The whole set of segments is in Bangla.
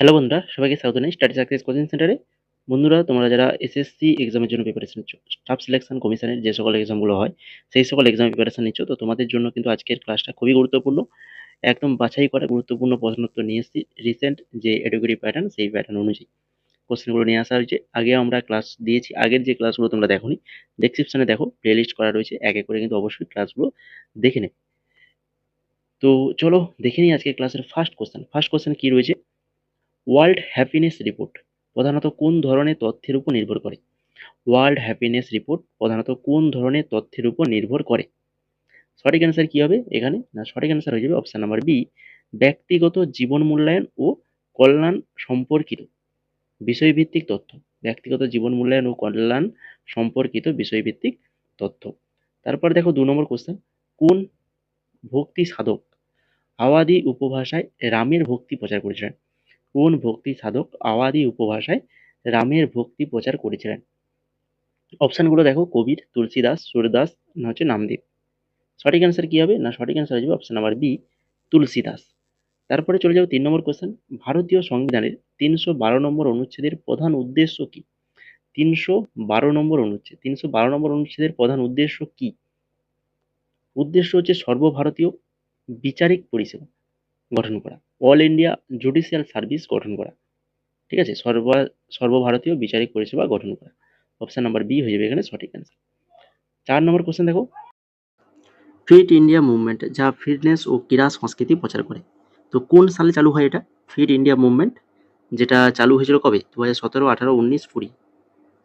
হ্যালো বন্ধুরা, সবাইকে স্বাগত জানাই স্টাডি সাকসেস কোচিং সেন্টারে। বন্ধুরা, তোমরা যারা এসএসসি এক্সামের জন্য প্রিপারেশন নিচ্ছ, স্টাফ সিলেকশন কমিশনের যে সকল এক্সামগুলো হয়, সেই সকল এক্সাম প্রিপারেশন নিচ্ছ, তো তোমাদের জন্য কিন্তু আজকের ক্লাসটা খুবই গুরুত্বপূর্ণ। একদম বাছাই করা গুরুত্বপূর্ণ প্রশ্নোত্তর নিয়ে এসেছি। রিসেন্ট যে এডুকেটিভ প্যাটার্ন, সেই প্যাটার্ন অনুযায়ী কোশ্চেনগুলো নিয়ে আসা হয়েছে। আগে আমরা ক্লাস দিয়েছি, আগের যে ক্লাসগুলো তোমরা দেখোনি, ডেসক্রিপশনে দেখো, প্লেলিস্ট করা রয়েছে, এক এক করে কিন্তু অবশ্যই ক্লাসগুলো দেখে নেবে। তো চলো দেখে নিই আজকে ক্লাসের ফার্স্ট কোশ্চেন। ফার্স্ট কোশ্চেন কি রয়েছে? ওয়ার্ল্ড হ্যাপিনেস রিপোর্ট প্রধানত কোন ধরনের তথ্যের উপর নির্ভর করে? ওয়ার্ল্ড হ্যাপিনেস রিপোর্ট প্রধানত কোন ধরনের তথ্যের উপর নির্ভর করে? সঠিক অ্যান্সার কি হবে এখানে? না, সঠিক অ্যান্সার হয়ে যাবে অপশন নাম্বার বি, ব্যক্তিগত জীবন মূল্যায়ন ও কল্যাণ সম্পর্কিত বিষয়ভিত্তিক তথ্য। ব্যক্তিগত জীবন মূল্যায়ন ও কল্যাণ সম্পর্কিত বিষয়ভিত্তিক তথ্য। তারপর দেখো 2 নম্বর কোশ্চেন, কোন ভক্তি সাধক আওয়াধি উপভাষায় রামের ভক্তি প্রচার করেছিলেন? কোন ভক্তি সাধক আওয়াধি উপভাষায় রামের ভক্তি প্রচার করেছিলেন? অপশনগুলো দেখো, কবির, তুলসীদাস, সুরদাস, না হচ্ছে নামদেব। সঠিক অ্যান্সার কি হবে? না, সঠিক অ্যান্সার হয়ে যাবে অপশন নাম্বার বি, তুলসীদাস। তারপরে চলে যাবো 3 নম্বর কোশ্চেন, ভারতীয় সংবিধানের 312 নম্বর অনুচ্ছেদের প্রধান উদ্দেশ্য কি? 312 নম্বর অনুচ্ছেদের প্রধান উদ্দেশ্য কি? উদ্দেশ্য হচ্ছে সর্বভারতীয় বিচারিক পরিষেবা গঠন করা, অল ইন্ডিয়া জুডিশিয়াল সার্ভিস গঠন করা। ঠিক আছে, সর্বভারতীয় বিচারিক পরিষেবা গঠন করা। অপশন নাম্বার বি হয়ে যাবে এখানে সঠিক অ্যান্সার। 4 নম্বর কোশ্চেন দেখো, ফিট ইন্ডিয়া মুভমেন্ট যা ফিটনেস ও ক্রীড়া সংস্কৃতি প্রচার করে, তো কোন সালে চালু হয় এটা? ফিট ইন্ডিয়া মুভমেন্ট যেটা চালু হয়েছিল কবে? 2017, 18, 19, 20।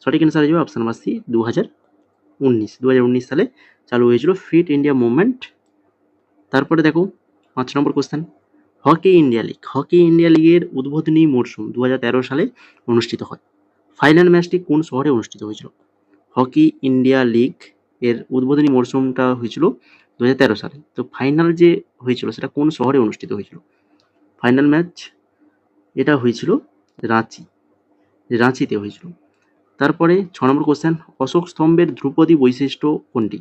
সঠিক অ্যান্সার হয়ে যাবে অপশন নাম্বার সি, 2019 সালে চালু হয়েছিল ফিট ইন্ডিয়া মুভমেন্ট। তারপরে দেখো 5 নম্বর কোশ্চেন, হকি ইন্ডিয়া লিগের উদ্বোধনী মরশুম 2013 সালে অনুষ্ঠিত হয়। ফাইনাল ম্যাচটি কোন শহরে অনুষ্ঠিত হয়েছিল? হকি ইন্ডিয়া লিগ এর উদ্বোধনী মরশুমটা হয়েছিল 2013 সালে। তো ফাইনাল যে হয়েছিল সেটা কোন শহরে অনুষ্ঠিত হয়েছিল? ফাইনাল ম্যাচ এটা হয়েছিল রাঁচিতে হয়েছিল। তারপরে 6 নম্বর কোশ্চেন, অশোক স্তম্ভের ধ্রুপদী বৈশিষ্ট্য কোনটি?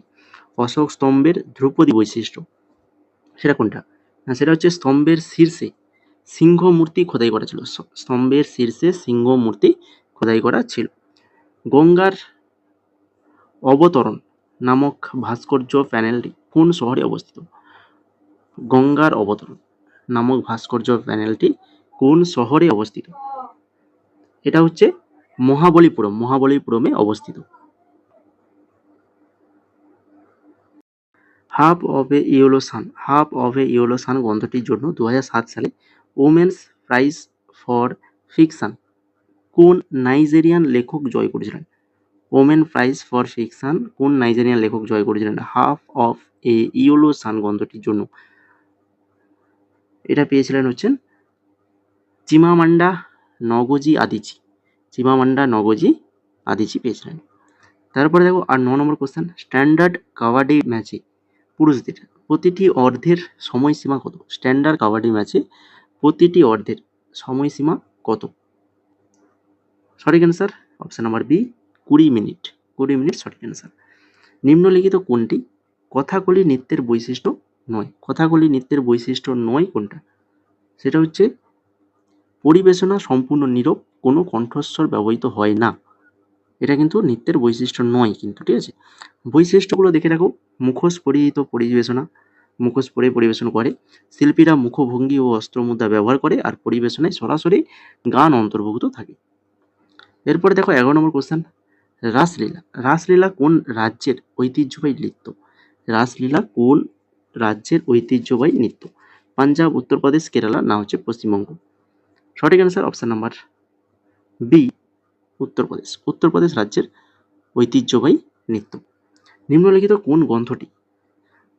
অশোক স্তম্ভের ধ্রুপদী বৈশিষ্ট্য সেটা কোনটা? না, সেটা হচ্ছে স্তম্ভের শীর্ষে সিংহ মূর্তি খোদাই করা ছিল। স্তম্ভের শীর্ষে সিংহ মূর্তি খোদাই করা ছিল। গঙ্গার অবতরণ নামক ভাস্কর্য প্যানেলটি কোন শহরে অবস্থিত? গঙ্গার অবতরণ নামক ভাস্কর্য প্যানেলটি কোন শহরে অবস্থিত? এটা হচ্ছে মহাবলীপুরমে অবস্থিত। হাফ অফ এ ইয়েলো সান গ্রন্থটির জন্য 2007 সালে ওমেন্স প্রাইজ ফর ফিকশন কোন নাইজেরিয়ান লেখক জয় করেছিলেন? ওমেন প্রাইজ ফর ফিকশন কোন নাইজেরিয়ান লেখক জয় করেছিলেন হাফ অফ এ ইয়েলো সান গ্রন্থটির জন্য? এটা পেয়েছিলেন হচ্ছেন চিমামান্ডা নগজি আদিচি পেয়েছিলেন। তারপরে দেখো আর 9 নম্বর কোশ্চেন, স্ট্যান্ডার্ড কাবাডি ম্যাচে পুরুষদের প্রতিটি অর্ধের সময়সীমা কত? স্ট্যান্ডার্ড কাবাডি ম্যাচে প্রতিটি অর্ধের সময়সীমা কত? সঠিক answer option number B, 20 minute. 20 minute সঠিক অ্যান্সার। নিম্নলিখিত কোনটি কথাকলি নৃত্যের বৈশিষ্ট্য নয় কোনটা? সেটা হচ্ছে পরিবেশনা সম্পূর্ণ নীরব, কোনো কণ্ঠস্বর ব্যবহৃত হয় না। এটা কিন্তু নৃত্যের বৈশিষ্ট্য নয় কিন্তু, ঠিক আছে। বৈশিষ্ট্যগুলো দেখে রাখো, মুখোশ পরে পরিবেশন করে, শিল্পীরা মুখভঙ্গি ও অস্ত্রমুদ্রা ব্যবহার করে, আর পরিবেশনায় সরাসরি গান অন্তর্ভুক্ত থাকে। এরপরে দেখো 11 নম্বর কোশ্চেন, রাসলীলা কোন রাজ্যের ঐতিহ্যবাহী নৃত্য? পাঞ্জাব, উত্তরপ্রদেশ, কেরালা, না হচ্ছে পশ্চিমবঙ্গ? সঠিক answer option number B, Uttar Pradesh রাজ্যের ঐতিহ্যবাহী নৃত্য। নিম্নলিখিত কোন গ্রন্থটি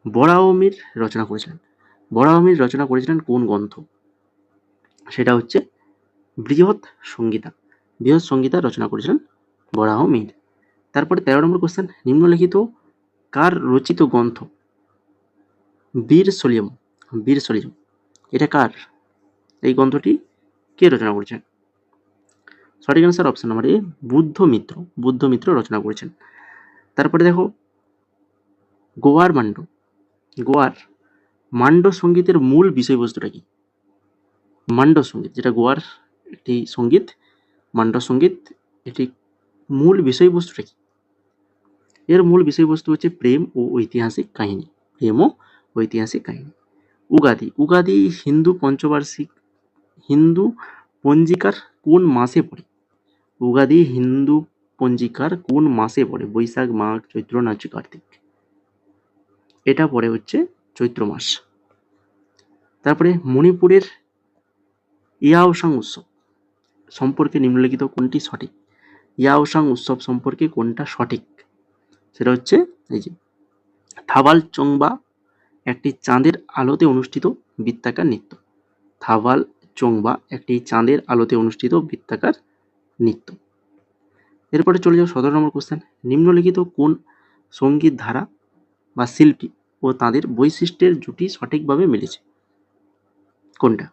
বরাহমির রচনা করেছিলেন কোন গ্রন্থ? সেটা হচ্ছে বৃহৎ সংহিতা রচনা করেছিলেন বরাহমির। তারপরে 13 নম্বর কোশ্চেন, নিম্নলিখিত কার রচিত গ্রন্থ বীর সলিয়ম? এটা কার? এই গ্রন্থটি কে রচনা করেছেন? সঠিক অ্যান্সার অপশন নাম্বার এ, বুদ্ধমিত্র রচনা করেছেন। তারপরে দেখো গোয়ার মান্ড সঙ্গীতের মূল বিষয়বস্তুটা কি? মান্ড সঙ্গীত যেটা গোয়ার একটি সঙ্গীত, মান্ড সঙ্গীত। এটি মূল বিষয়বস্তুটা কি? এর মূল বিষয়বস্তু হচ্ছে প্রেম ও ঐতিহাসিক কাহিনী। প্রেম ও ঐতিহাসিক কাহিনী। উগাদি। উগাদি হিন্দু পঞ্জিকার কোন মাসে পড়ে? উগাদি হিন্দু পঞ্জিকার কোন মাসে পড়ে? বৈশাখ, মাঘ, চৈত্র নাকি কার্তিক? এটা পড়ে হচ্ছে চৈত্র মাস। তারপরে মণিপুরের ইয়াওসাং উৎসব সম্পর্কে নিম্নলিখিত কোনটি সঠিক? ইয়াওসাং উৎসব সম্পর্কে কোনটা সঠিক? সেটা হচ্ছে এই যে থাবাল চংবা একটি চাঁদের আলোতে অনুষ্ঠিত বৃত্তাকার নৃত্য। থাবাল চংবা একটি চাঁদের আলোতে অনুষ্ঠিত বৃত্তাকার নৃত্য। এরপরে চলে যাও 17 নম্বর কোশ্চেন। নিম্নলিখিত কোন সঙ্গীত ধারা বা শিল্পী ও তাদের বৈশিষ্ট্যের জুটি সঠিকভাবে মিলেছে? কোনটা?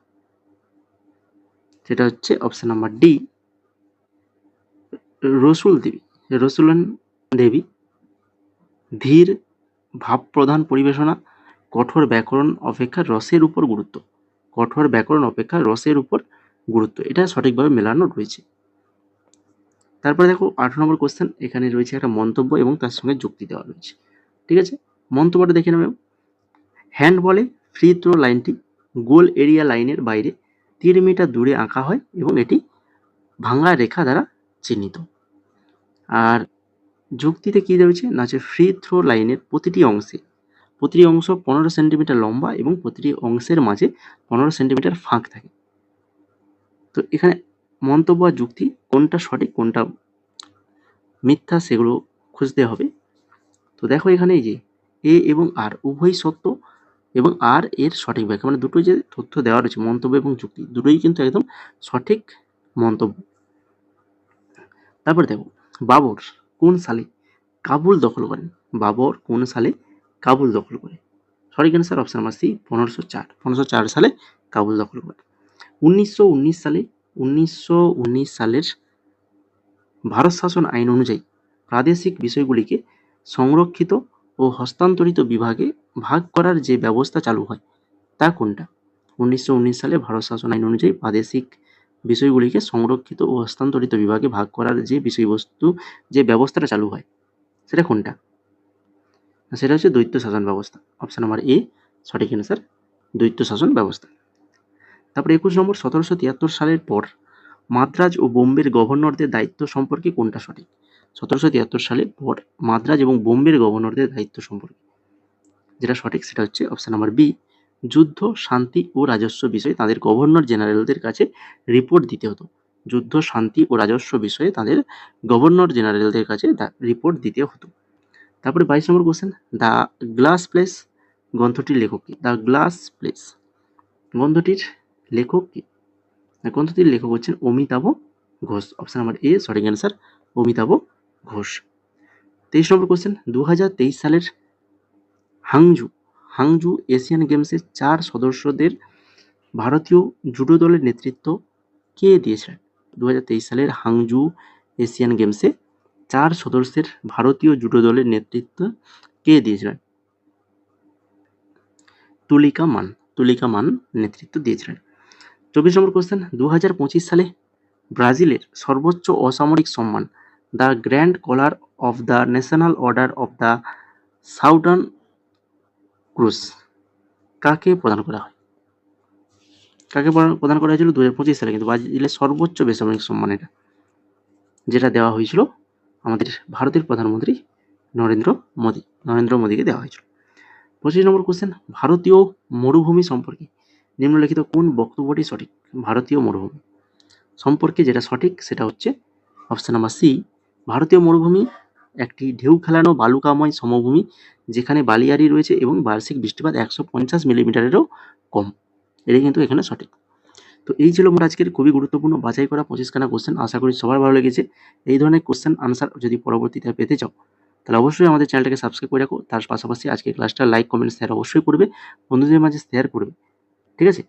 সেটা হচ্ছে অপশন নাম্বার ডি, রসুলন দেবী। ধীর ভাবপ্রধান পরিবেশনা, কঠোর ব্যাকরণ অপেক্ষা রসের উপর গুরুত্ব। কঠোর ব্যাকরণ অপেক্ষা রসের উপর গুরুত্ব, এটা সঠিকভাবে মেলানো রয়েছে। তারপরে দেখো 18 নম্বর কোশ্চেন। এখানে রয়েছে একটা মন্তব্য এবং তার সঙ্গে যুক্তি দেওয়া রয়েছে। ঠিক আছে, মন্তব্যটা দেখে নেবে। হ্যান্ডবলে ফ্রি থ্রো লাইনটি গোল এরিয়া লাইনের বাইরে 3 মিটার দূরে আঁকা হয় এবং এটি ভাঙা রেখা দ্বারা চিহ্নিত। আর যুক্তিতে কি রয়েছে না, যে ফ্রি থ্রো লাইনের প্রতিটি অংশ 15 সেন্টিমিটার লম্বা এবং প্রতিটি অংশের মাঝে 15 সেন্টিমিটার ফাঁক থাকে। তো এখানে মন্তব্য আর যুক্তি কোনটা সঠিক কোনটা মিথ্যা সেগুলো খুঁজতে হবে। তো দেখো এখানে এই যে এ এবং আর উভয় সত্য এবং আর এর সঠিক ব্যাখ্যা, মানে দুটো যে তথ্য দেওয়া রয়েছে মন্তব্য এবং যুক্তি দুটোই কিন্তু একদম সঠিক মন্তব্য। তারপর দেখো বাবর কোন সালে কাবুল দখল করেন? বাবর কোন সালে কাবুল দখল করে? সঠিক অ্যান্সার অপশন নাম্বার সি, 1504 সালে কাবুল দখল করে। 1919 সালের ভারত শাসন আইন অনুযায়ী প্রাদেশিক বিষয়গুলিকে সংরক্ষিত ও হস্তান্তরিত বিভাগে ভাগ করার যে ব্যবস্থা চালু হয় তা কোনটা? 1919 সালে ভারত শাসন আইন অনুযায়ী প্রাদেশিক বিষয়গুলিকে সংরক্ষিত ও হস্তান্তরিত বিভাগে ভাগ করার যে ব্যবস্থাটা চালু হয় সেটা কোনটা? সেটা হচ্ছে দ্বৈত শাসন ব্যবস্থা। অপশন নাম্বার এ সঠিক অ্যান্সার, দ্বৈত শাসন ব্যবস্থা। তারপরে 21 নম্বর, 1773 সালের পর মাদ্রাজ ও বোম্বের গভর্নরদের দায়িত্ব সম্পর্কে কোনটা সঠিক? 1773 সালের পর মাদ্রাজ এবং বোম্বের গভর্নরদের দায়িত্ব সম্পর্কে যেটা সঠিক সেটা হচ্ছে অপশন নাম্বার বি, যুদ্ধ, শান্তি ও রাজস্ব বিষয়ে তাদের গভর্নর জেনারেলদের কাছে রিপোর্ট দিতে হতো। যুদ্ধ, শান্তি ও রাজস্ব বিষয়ে তাদের গভর্নর জেনারেলদের কাছে রিপোর্ট দিতে হতো। তারপরে 22 নম্বর কোশ্চেন, দ্য গ্লাস প্লেস গ্রন্থটির লেখক কে? দ্য গ্লাস প্লেস গ্রন্থটির লেখক কে? গ্রন্থটির লেখক হচ্ছেন Amitabh Ghosh. Option number A সঠিক অ্যান্সার, অমিতাভ ঘোষ। 23 নম্বর কোশ্চেন, 2023 সালের হাংজু এশিয়ান গেমসের 4 সদস্যদের ভারতীয় জুডো দলের নেতৃত্ব কে দিয়েছিলেন? 2023 সালের হাংজু এশিয়ান গেমসে 4 সদস্যের ভারতীয় জুডো দলের নেতৃত্ব কে দিয়েছিলেন? তুলিকা মান নেতৃত্ব দিয়েছিলেন। 24 নম্বর কোশ্চেন, 2025 সালে ব্রাজিলের সর্বোচ্চ অসামরিক সম্মান the grand collar of the national order of the southern cross কাকে প্রদান করা হয়? কাকে প্রদান করা হয়েছিল 2025 সালে? কিন্তু ব্রাজিলের সর্বোচ্চ বেসামরিক সম্মান এটা, যেটা দেওয়া হয়েছিল আমাদের ভারতের প্রধানমন্ত্রী নরেন্দ্র মোদীকে দেওয়া হয়েছিল। 25 নম্বর কোশ্চেন, ভারতীয় মরুভূমি সম্পর্কে নিম্নলিখিত কোন বক্তব্যটি সঠিক? ভারতীয় মরুভূমি সম্পর্কে যেটা সঠিক সেটা হচ্ছে অপশন নাম্বার সি, ভারতীয় মরুভূমি একটি ঢেউ খেলানো বালুকাময় সমভূমি যেখানে বালিয়াড়ি রয়েছে এবং বার্ষিক বৃষ্টিপাত 150 মিলিমিটারেরও কম। এটাই কিন্তু এখানে সঠিক। তো এই ছিল মোট আজকের খুবই গুরুত্বপূর্ণ বাছাই করা 25খানা কোশ্চেন। আশা করি সবার ভালো লেগেছে। এই ধরনের কোশ্চেন আনসার যদি পরবর্তীতে পেতে চাও তাহলে অবশ্যই আমাদের চ্যানেলটাকে সাবস্ক্রাইব করে রাখো। তার পাশাপাশি আজকের ক্লাসটা লাইক, কমেন্ট, শেয়ার অবশ্যই করবে, বন্ধুদের মাঝে শেয়ার করবে। ঠিক আছে,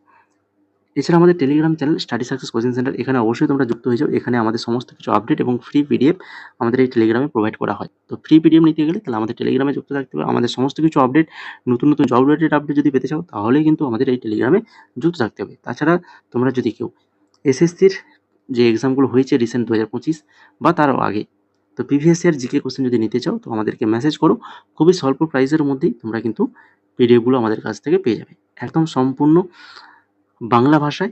এছাড়া আমাদের Telegram channel study success coaching centre, এখানে অবশ্যই তোমরা যুক্ত হয়ে যাও। এখানে আমাদের সমস্ত কিছু আপডেট এবং ফ্রি পিডিএফ আমাদের এই টেলিগ্রামে প্রোভাইড করা হয়। তো ফ্রি পিডিএফ নিতে গেলে তাহলে আমাদের টেলিগ্রামে যুক্ত থাকতে হবে। আমাদের সমস্ত কিছু আপডেট, নতুন জব রিলেটেড আপডেট যদি পেতে চাও তাহলেই কিন্তু আমাদের এই টেলিগ্রামে যুক্ত থাকতে হবে। তাছাড়া তোমরা যদি কেউ এসএসসির যে এক্সামগুলো হয়েছে রিসেন্ট 2025 বা তারও আগে, তো প্রিভিয়াস ইয়ার জিকে কোশ্চেন যদি নিতে চাও তো আমাদেরকে মেসেজ করো। খুবই স্বল্প প্রাইসের মধ্যেই তোমরা কিন্তু পিডিএফগুলো আমাদের কাছ থেকে পেয়ে যাবে, একদম সম্পূর্ণ বাংলা ভাষায়,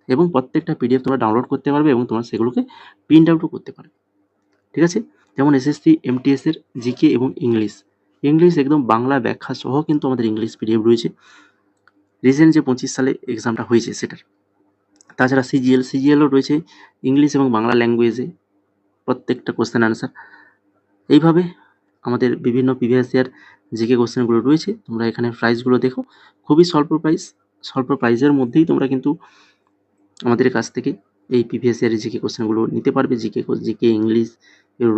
এবং প্রত্যেকটা পিডিএফ তোমরা ডাউনলোড করতে পারবে এবং তোমরা সেগুলোকে প্রিন্ট আউটও করতে পারবে। ঠিক আছে, যেমন এসএসসি এমটিএস এর জিকে এবং ইংলিশ একদম বাংলা ব্যাখ্যা সহ কিন্তু আমাদের ইংলিশ পিডিএফ রয়েছে রিসেন্ট যে 25 সালে এক্সামটা হয়েছে সেটার। তাছাড়া সিজিএলও রয়েছে ইংলিশ এবং বাংলা ল্যাঙ্গুয়েজে প্রত্যেকটা কোশ্চেন আনসার। এইভাবে আমাদের বিভিন্ন প্রিভিয়াস ইয়ার জিকে কোশ্চেনগুলো রয়েছে। তোমরা এখানে প্রাইসগুলো দেখো, খুবই স্বল্প প্রাইসের মধ্যেই তোমরা কিন্তু আমাদের কাছ থেকে এই প্রিভিয়াস ইয়ারের জিকে কোশ্চেনগুলো নিতে পারবে। জিকে ইংলিশ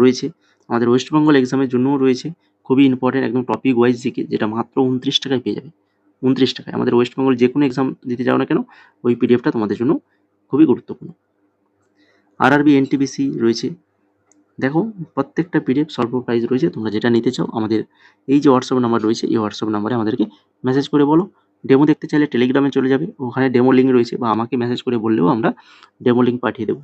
রয়েছে। আমাদের ওয়েস্ট বেঙ্গল এক্সামের জন্যও রয়েছে খুবই ইম্পর্টেন্ট একদম টপিক ওয়াইজ জিকে, যেটা মাত্র 29 টাকায় পেয়ে যাবে। 29 টাকায় আমাদের ওয়েস্ট বেঙ্গল যে কোনো এক্সাম দিতে যাও না কেন, ওই পিডিএফটা তোমাদের জন্য খুবই গুরুত্বপূর্ণ। আরআরবি এনটিপিসি রয়েছে। দেখো প্রত্যেকটা পিডিএফ স্বল্প প্রাইস রয়েছে, তোমরা যেটা নিতে চাও আমাদের এই যে হোয়াটসঅ্যাপ নাম্বার রয়েছে, এই হোয়াটসঅ্যাপ নাম্বারে আমাদেরকে মেসেজ করে বলো। ডেমো দেখতে চাইলে টেলিগ্রামে চলে যাবে, ওখানে ডেমো লিঙ্ক রয়েছে, বা আমাকে মেসেজ করে বললেও আমরা ডেমো লিঙ্ক পাঠিয়ে দেবো।